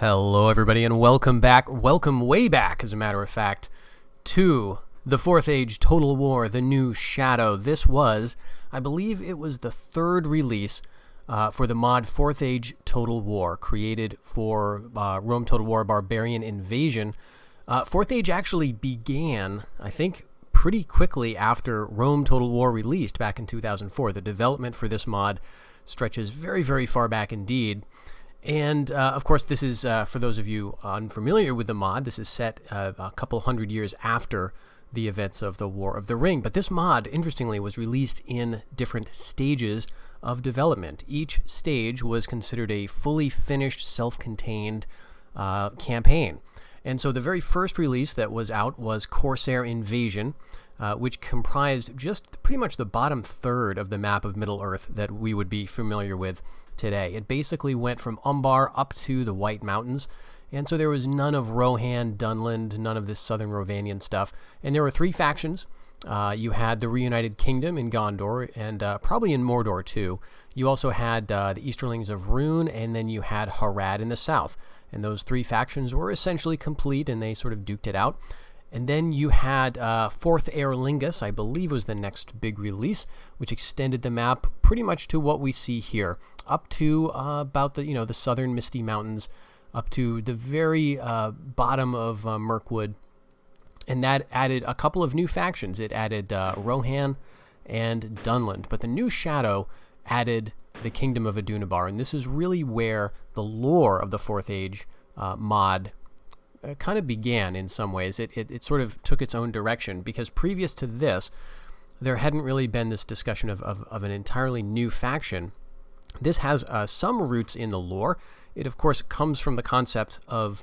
Hello everybody and welcome back, welcome way back as a matter of fact, to the 4th Age Total War, the New Shadow. This was, I believe it was the third release for the mod 4th Age Total War, created for Rome Total War Barbarian Invasion. 4th Age actually began, I think, pretty quickly after Rome Total War released back in 2004. The development for this mod stretches very, very far back indeed. And, of course, this is, for those of you unfamiliar with the mod, this is set a couple hundred years after the events of the War of the Ring. But this mod, interestingly, was released in different stages of development. Each stage was considered a fully finished, self-contained campaign. And so the very first release that was out was Corsair Invasion, which comprised just pretty much the bottom third of the map of Middle-earth that we would be familiar with today. It basically went from Umbar up to the White Mountains, and so there was none of Rohan, Dunland, none of this southern Rovanian stuff. And there were three factions. You had the Reunited Kingdom in Gondor, and probably in Mordor too. You also had the Easterlings of Rhûn, and then you had Harad in the south. And those three factions were essentially complete, and they sort of duked it out. And then you had Fourth Aer Lingus, I believe was the next big release, which extended the map pretty much to what we see here, up to about the southern Misty Mountains, up to the very bottom of Mirkwood, and that added a couple of new factions. It added Rohan and Dunland, but the New Shadow added the Kingdom of Adunabar, and this is really where the lore of the Fourth Age mod kind of began in some ways. It sort of took its own direction, because previous to this, there hadn't really been this discussion of an entirely new faction. This has some roots in the lore. It, of course, comes from the concept of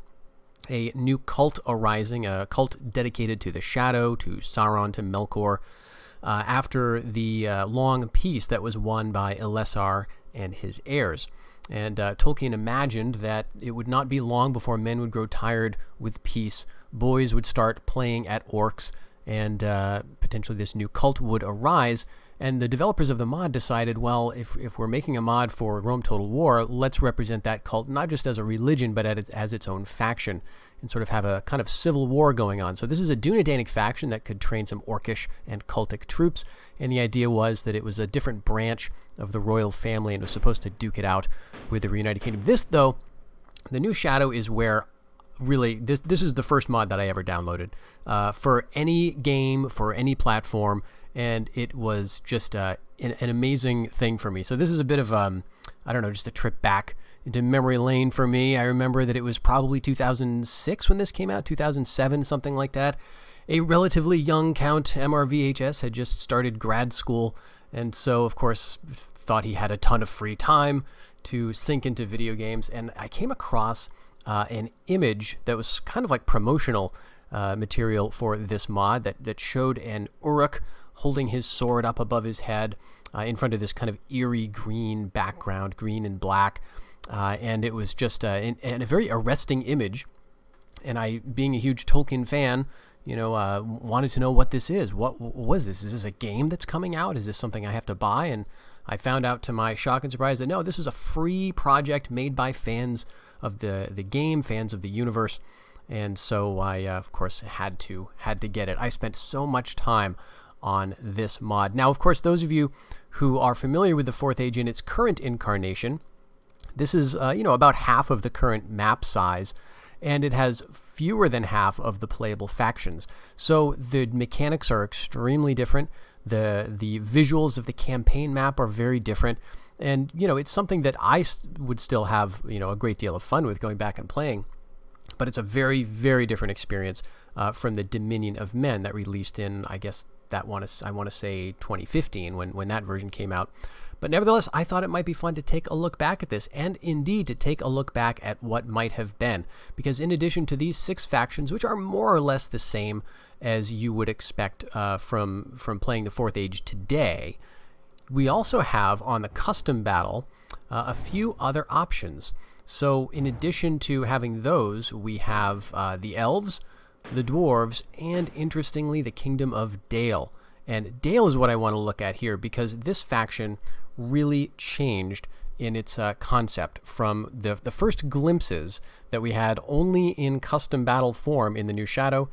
a new cult arising, a cult dedicated to the Shadow, to Sauron, to Melkor, after the long peace that was won by Elessar and his heirs. And Tolkien imagined that it would not be long before men would grow tired with peace, boys would start playing at orcs, and potentially this new cult would arise. And the developers of the mod decided, well, if we're making a mod for Rome Total War, let's represent that cult not just as a religion, but as its own faction, and sort of have a kind of civil war going on. So this is a Dúnedainic faction that could train some orcish and cultic troops, and the idea was that it was a different branch of the royal family and was supposed to duke it out with the Reunited Kingdom. This, though, the New Shadow is where really this is the first mod that I ever downloaded for any game, for any platform, and it was just an amazing thing for me. So this is a bit of I don't know, just a trip back into memory lane for me. I remember that it was probably 2006 when this came out, 2007, something like that. A relatively young Count MRVHS had just started grad school, and so, of course, thought he had a ton of free time to sink into video games, and I came across an image that was kind of like promotional material for this mod that showed an Uruk holding his sword up above his head in front of this kind of eerie green background, green and black, and it was just a very arresting image. And I, being a huge Tolkien fan, wanted to know what this is. What was this? Is this a game that's coming out? Is this something I have to buy? And I found out, to my shock and surprise, that no, this was a free project made by fans of the game, fans of the universe. And so I, of course, had to get it. I spent so much time on this mod. Now, of course, those of you who are familiar with the Fourth Age in its current incarnation, this is, about half of the current map size, and it has fewer than half of the playable factions. So the mechanics are extremely different. The visuals of the campaign map are very different. And, it's something that I would still have, a great deal of fun with going back and playing. But it's a very, very different experience from the Dominion of Men that released in, I guess, I want to say 2015 when that version came out. But nevertheless, I thought it might be fun to take a look back at this, and indeed to take a look back at what might have been. Because in addition to these 6 factions, which are more or less the same as you would expect from playing the Fourth Age today, we also have on the custom battle a few other options. So in addition to having those, we have the elves, the dwarves, and interestingly, the Kingdom of Dale. And Dale is what I want to look at here, because this faction really changed in its concept from the first glimpses that we had only in custom battle form in the new Shadow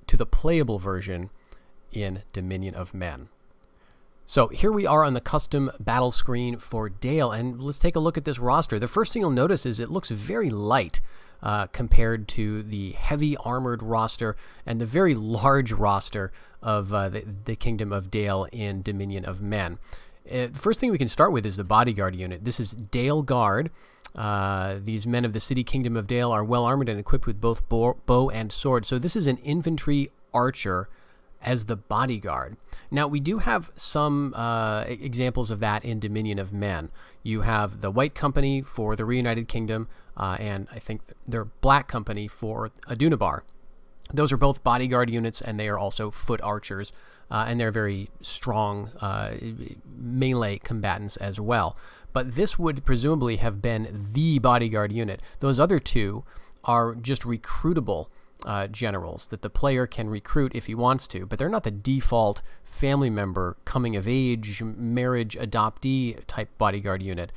to the playable version in Dominion of Men. So here we are on the custom battle screen for Dale, and let's take a look at this roster. The first thing you'll notice is it looks very light compared to the heavy armored roster and the very large roster of the Kingdom of Dale in Dominion of Men. The first thing we can start with is the bodyguard unit. This is Dale Guard. These men of the city Kingdom of Dale are well armored and equipped with both bow and sword. So this is an infantry archer as the bodyguard. Now, we do have some examples of that in Dominion of Men. You have the White Company for the Reunited Kingdom, and I think their Black Company for Adunabar. Those are both bodyguard units, and they are also foot archers, and they're very strong melee combatants as well. But this would presumably have been the bodyguard unit. Those other two are just recruitable generals that the player can recruit if he wants to, but they're not the default family member, coming of age, marriage, adoptee type bodyguard unit.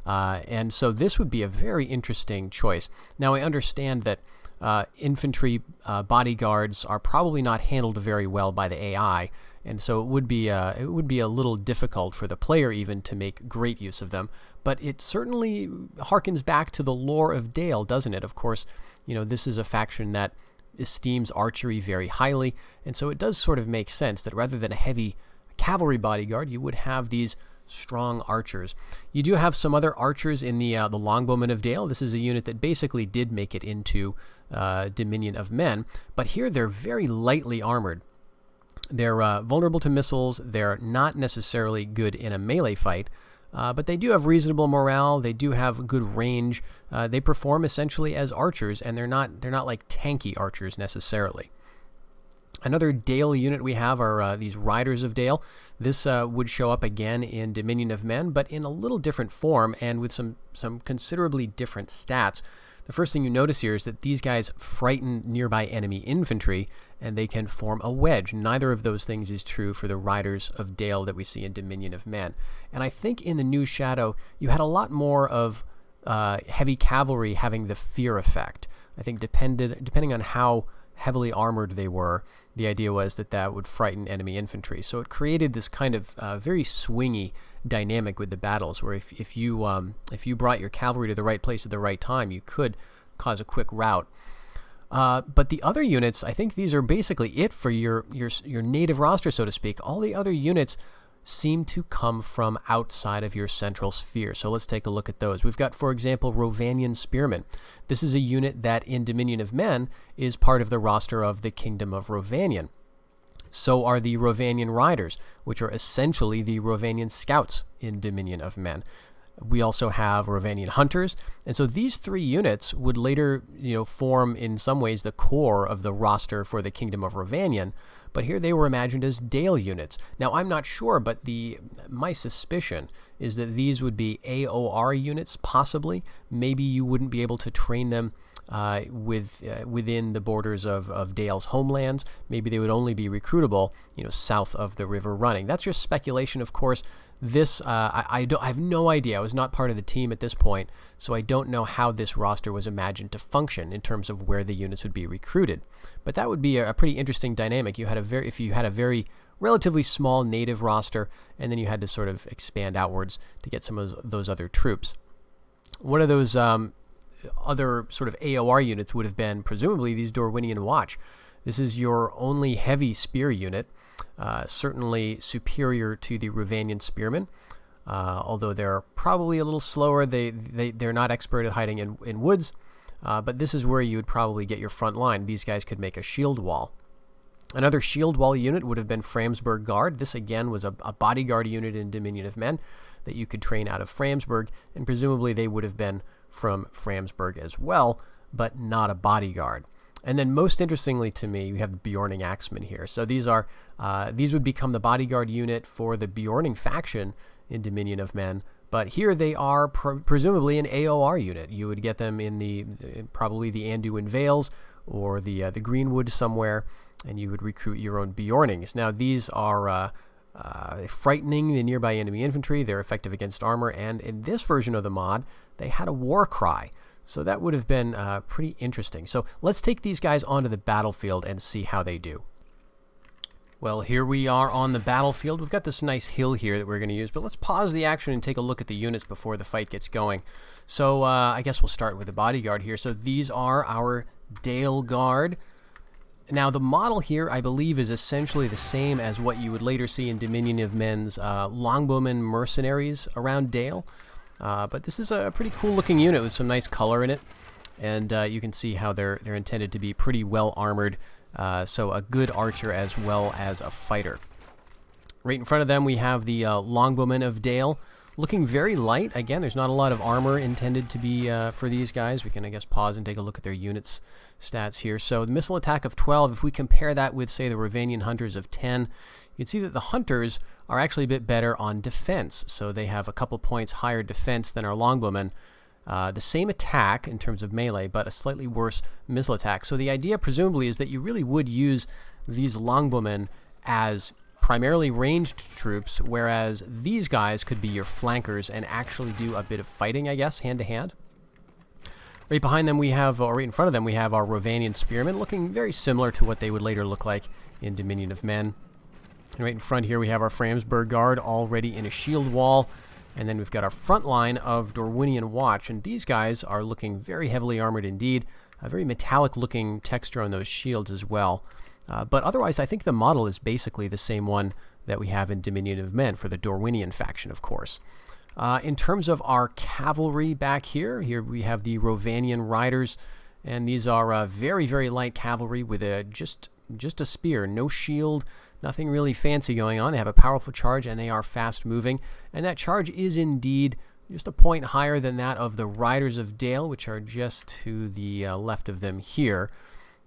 And so this would be a very interesting choice. Now, I understand that infantry bodyguards are probably not handled very well by the AI, and so it would be a little difficult for the player even to make great use of them. But it certainly harkens back to the lore of Dale, doesn't it? Of course, this is a faction that esteems archery very highly, and so it does sort of make sense that rather than a heavy cavalry bodyguard, you would have these strong archers. You do have some other archers in the Longbowmen of Dale. This is a unit that basically did make it into Dominion of Men, but here they're very lightly armored. They're vulnerable to missiles. They're not necessarily good in a melee fight, but they do have reasonable morale. They do have good range. They perform essentially as archers, and they're not like tanky archers necessarily. Another Dale unit we have are these Riders of Dale. This would show up again in Dominion of Men, but in a little different form and with some considerably different stats. The first thing you notice here is that these guys frighten nearby enemy infantry, and they can form a wedge. Neither of those things is true for the Riders of Dale that we see in Dominion of Men. And I think in the new Shadow, you had a lot more of heavy cavalry having the fear effect. I think depending on how heavily armored they were, the idea was that would frighten enemy infantry. So it created this kind of very swingy dynamic with the battles, where if you brought your cavalry to the right place at the right time, you could cause a quick rout. But the other units, I think these are basically it for your native roster, so to speak. All the other units seem to come from outside of your central sphere. So let's take a look at those. We've got, for example, Rovanian Spearmen. This is a unit that in Dominion of Men is part of the roster of the Kingdom of Rovanian. So are the Rovanian Riders, which are essentially the Rovanian Scouts in Dominion of Men. We also have Rovanian Hunters, and so these three units would later, form in some ways the core of the roster for the Kingdom of Rovanian. But here they were imagined as Dale units. Now, I'm not sure, but my suspicion is that these would be AOR units, possibly. Maybe you wouldn't be able to train them within the borders of Dale's homelands. Maybe they would only be recruitable, south of the River Running. That's just speculation, of course. This, I have no idea. I was not part of the team at this point, so I don't know how this roster was imagined to function in terms of where the units would be recruited. But that would be a pretty interesting dynamic. If you had a very relatively small native roster, and then you had to sort of expand outwards to get some of those other troops. One of those other sort of AOR units would have been presumably these Dorwinian Watch. This is your only heavy spear unit. Certainly superior to the Rovanian Spearmen, although they're probably a little slower. They're not expert at hiding in woods, but this is where you would probably get your front line. These guys could make a shield wall. Another shield wall unit would have been Framsburg Guard. This again was a bodyguard unit in Dominion of Men that you could train out of Framsburg, and presumably they would have been from Framsburg as well, but not a bodyguard. And then most interestingly to me, we have the Bjorning Axemen here. So these would become the bodyguard unit for the Bjorning faction in Dominion of Men. But here they are presumably an AOR unit. You would get them in probably the Anduin Vales or the Greenwood somewhere, and you would recruit your own Bjornings. Now these are frightening the nearby enemy infantry. They're effective against armor, and in this version of the mod, they had a war cry. So that would have been pretty interesting. So let's take these guys onto the battlefield and see how they do. Well, here we are on the battlefield. We've got this nice hill here that we're going to use, but let's pause the action and take a look at the units before the fight gets going. So I guess we'll start with the bodyguard here. So these are our Dale Guard. Now, the model here, I believe, is essentially the same as what you would later see in Dominion of Men's Longbowmen mercenaries around Dale. But this is a pretty cool-looking unit with some nice color in it. And you can see how they're intended to be pretty well-armored. So a good archer as well as a fighter. Right in front of them we have the Longbowmen of Dale, looking very light. Again, there's not a lot of armor intended to be for these guys. We can, I guess, pause and take a look at their units stats here. So the missile attack of 12, if we compare that with, say, the Rovanian Hunters of 10, you can see that the Hunters are actually a bit better on defense. So they have a couple points higher defense than our Longbowmen. The same attack in terms of melee, but a slightly worse missile attack. So the idea, presumably, is that you really would use these Longbowmen as primarily ranged troops, whereas these guys could be your flankers and actually do a bit of fighting, I guess, hand-to-hand. Right behind them we have, or right in front of them, we have our Rovanian Spearmen, looking very similar to what they would later look like in Dominion of Men. And right in front here we have our Framsburg Guard, already in a shield wall. And then we've got our front line of Dorwinian Watch, and these guys are looking very heavily armored indeed. A very metallic-looking texture on those shields as well. But otherwise, I think the model is basically the same one that we have in Dominion of Men for the Dorwinian faction, of course. In terms of our cavalry back here we have the Rovanian Riders, and these are very, very light cavalry with just a spear, no shield. Nothing really fancy going on. They have a powerful charge, and they are fast-moving. And that charge is indeed just a point higher than that of the Riders of Dale, which are just to the left of them here.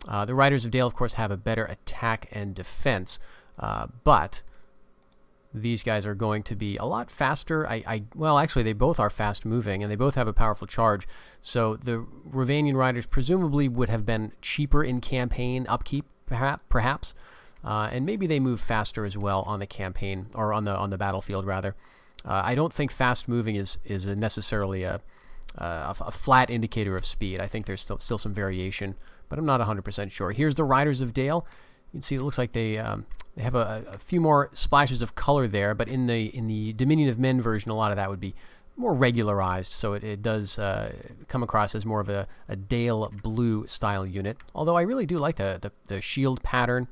The Riders of Dale, of course, have a better attack and defense, but these guys are going to be a lot faster. Well, actually, they both are fast-moving, and they both have a powerful charge. So the Rovanian Riders presumably would have been cheaper in campaign upkeep, perhaps. And maybe they move faster as well on the campaign, or on the battlefield rather. I don't think fast moving is necessarily a flat indicator of speed. I think there's still some variation, but I'm not 100% sure. Here's the Riders of Dale. You can see it looks like they have a few more splashes of color there, but in the Dominion of Men version, a lot of that would be more regularized, so it does come across as more of a Dale blue style unit. Although I really do like the shield pattern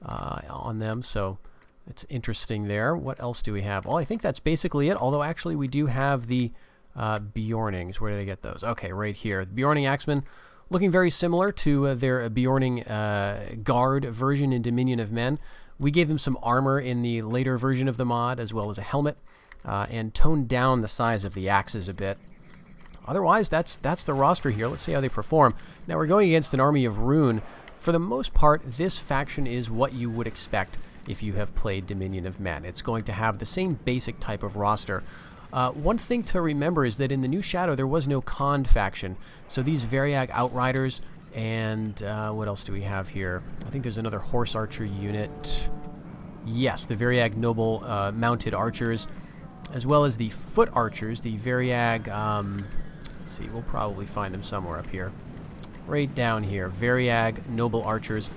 on them, so it's interesting there. What else do we have? Well, I think that's basically it, although actually we do have the Bjornings. Where did I get those? Okay, right here. The Bjorning Axemen, looking very similar to their Bjorning Guard version in Dominion of Men. We gave them some armor in the later version of the mod, as well as a helmet, and toned down the size of the axes a bit. Otherwise, that's the roster here. Let's see how they perform. Now, we're going against an army of Rune. For the most part, this faction is what you would expect if you have played Dominion of Men. It's going to have the same basic type of roster. One thing to remember is that in the new Shadow, there was no Khand faction. So these Variag Outriders, and what else do we have here? I think there's another Horse Archer unit. Yes, the Variag Noble Mounted Archers, as well as the Foot Archers, the Variag, let's see, we'll probably find them somewhere up here. Right down here, Variag Noble Archers.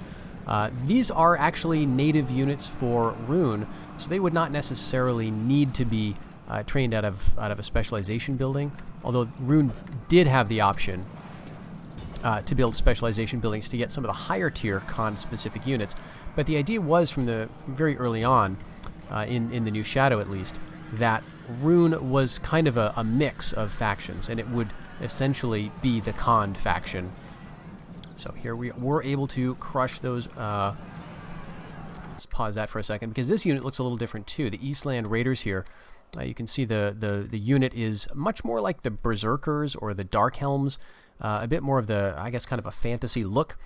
These are actually native units for Rune, so they would not necessarily need to be trained out of a specialization building, although Rune did have the option to build specialization buildings to get some of the higher tier Khand-specific units. But the idea was from very early on, in the new Shadow at least, that Rune was kind of a mix of factions, and it would essentially be the Khand faction. So here we were able to crush those. Let's pause that for a second, because this unit looks a little different too. The Eastland Raiders here, you can see the unit is much more like the Berserkers or the Darkhelms, a bit more of the, I guess, kind of a fantasy look.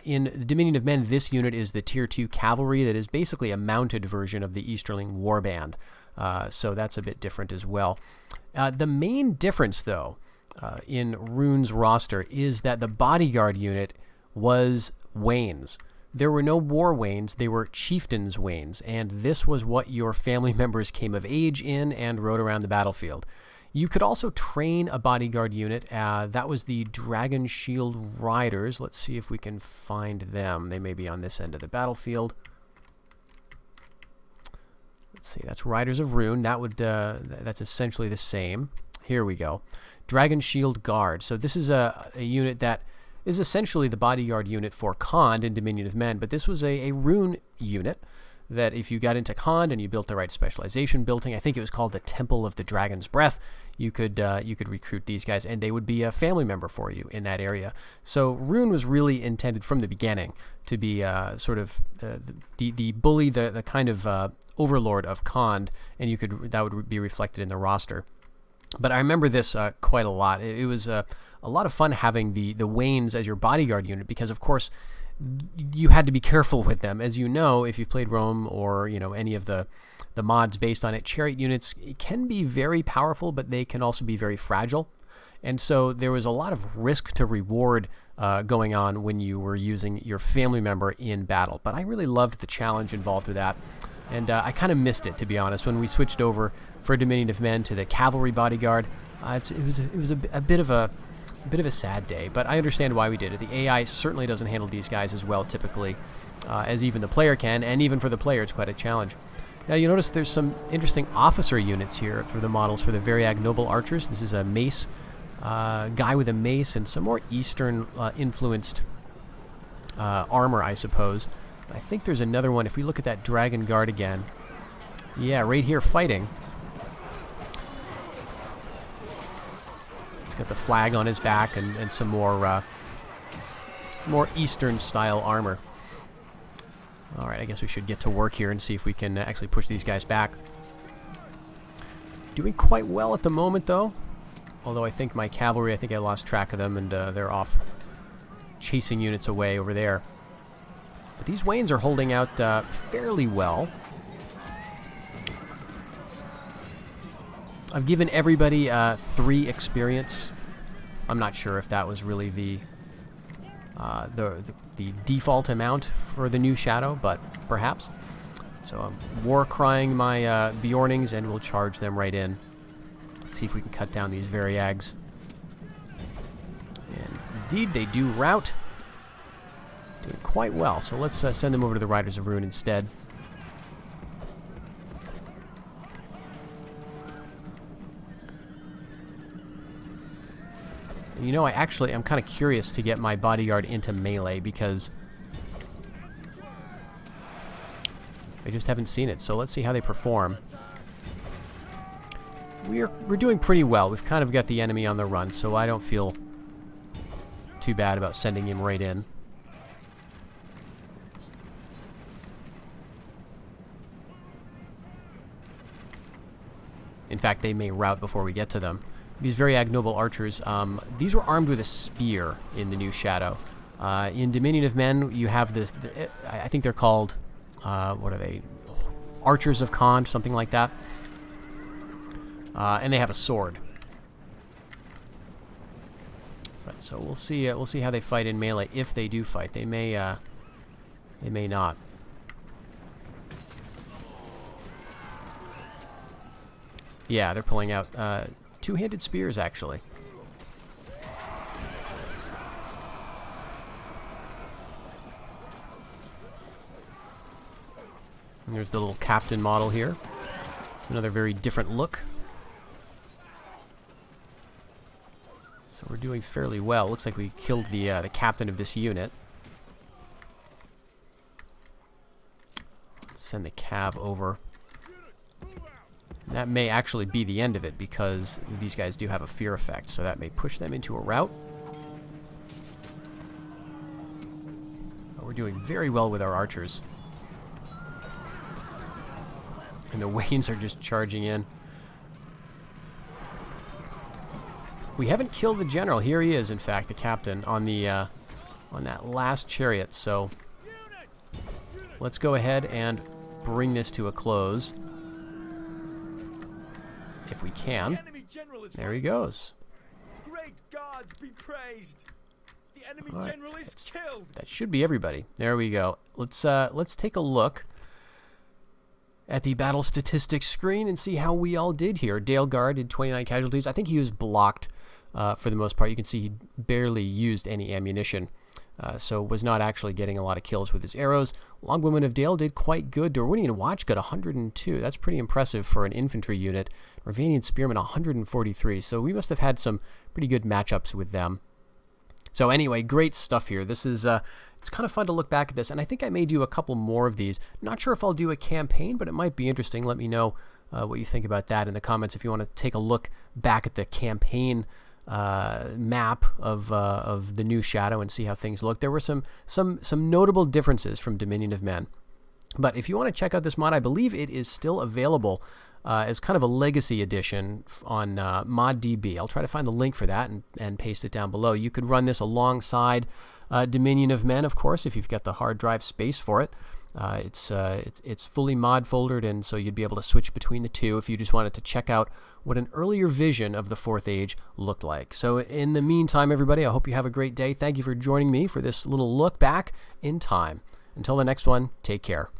In the Dominion of Men, this unit is the Tier 2 Cavalry that is basically a mounted version of the Easterling Warband. So that's a bit different as well. The main difference, though, in Rune's roster is that the bodyguard unit was Wayne's. there were no war wains, they were chieftains' wains, and this was what your family members came of age in and rode around the battlefield. You could also train a bodyguard unit. That was the Dragon Shield Riders. Let's see if we can find them. They may be on this end of the battlefield. Let's see, that's Riders of Rune. That's essentially the same. Here we go. Dragon Shield Guard. So this is a unit that is essentially the bodyguard unit for Khand in Dominion of Men, but this was a rune unit that if you got into Khand and you built the right specialization building, I think it was called the Temple of the Dragon's Breath, you could recruit these guys, and they would be a family member for you in that area. So Rune was really intended from the beginning to be sort of the bully, the kind of overlord of Khand, and that would be reflected in the roster. But I remember this quite a lot. It was a lot of fun having the Wains as your bodyguard unit because, of course, you had to be careful with them. As you know, if you've played Rome or any of the mods based on it, chariot units can be very powerful, but they can also be very fragile. And so there was a lot of risk to reward going on when you were using your family member in battle. But I really loved the challenge involved with that. And I kind of missed it, to be honest, when we switched over for Dominion of Men to the Cavalry Bodyguard. It was a bit of a sad day, but I understand why we did it. The AI certainly doesn't handle these guys as well typically as even the player can, and even for the player it's quite a challenge. Now you notice there's some interesting officer units here for the models for the Variag Noble Archers. This is a mace, guy with a mace and some more Eastern influenced armor, I suppose. I think there's another one. If we look at that Dragon Guard again, yeah, right here fighting. He's got the flag on his back and some more Eastern style armor. All right, I guess we should get to work here and see if we can actually push these guys back. Doing quite well at the moment, though. Although I think my cavalry, I think I lost track of them, and they're off chasing units away over there. But these Wains are holding out fairly well. I've given everybody 3 experience. I'm not sure if that was really the default amount for the new Shadow, but perhaps. So I'm war crying my Bjornings, and we'll charge them right in. See if we can cut down these Variags. And indeed, they do rout. Doing quite well. So let's send them over to the Riders of Rune instead. And I'm kind of curious to get my bodyguard into melee because I just haven't seen it. So let's see how they perform. We're doing pretty well. We've kind of got the enemy on the run, so I don't feel too bad about sending him right in. In fact, they may rout before we get to them. These Variag Noble Archers, these were armed with a spear in the new Shadow. In Dominion of Men, you have this, I think they're called, what are they? Archers of Khand, something like that. And they have a sword. But so we'll see how they fight in melee if they do fight. They may not. Yeah, they're pulling out two-handed spears, actually. And there's the little captain model here. It's another very different look. So we're doing fairly well. Looks like we killed the captain of this unit. Let's send the cav over. That may actually be the end of it because these guys do have a fear effect, so that may push them into a rout. But we're doing very well with our archers. And the Wains are just charging in. We haven't killed the general. Here he is, in fact, the captain on the on that last chariot. So let's go ahead and bring this to a close. If we can. There he goes. Great gods be praised. The enemy All right. general is killed. That should be everybody. There we go. Let's take a look at the battle statistics screen and see how we all did here. Dalegar did 29 casualties. I think he was blocked for the most part. You can see he barely used any ammunition, so was not actually getting a lot of kills with his arrows. Longbowmen of Dale did quite good. Rovanian Watch got 102. That's pretty impressive for an infantry unit. Rovanian Spearmen 143. So we must have had some pretty good matchups with them. So anyway, great stuff here. This is it's kind of fun to look back at this, and I think I may do a couple more of these. Not sure if I'll do a campaign, but it might be interesting. Let me know what you think about that in the comments if you want to take a look back at the campaign map of the new Shadow and see how things look. There were some notable differences from Dominion of Men. But if you want to check out this mod, I believe it is still available as kind of a legacy edition on ModDB. I'll try to find the link for that and paste it down below. You could run this alongside Dominion of Men, of course, if you've got the hard drive space for it. It's fully mod foldered, and so you'd be able to switch between the two if you just wanted to check out what an earlier vision of the Fourth Age looked like. So in the meantime, everybody, I hope you have a great day. Thank you for joining me for this little look back in time. Until the next one, take care.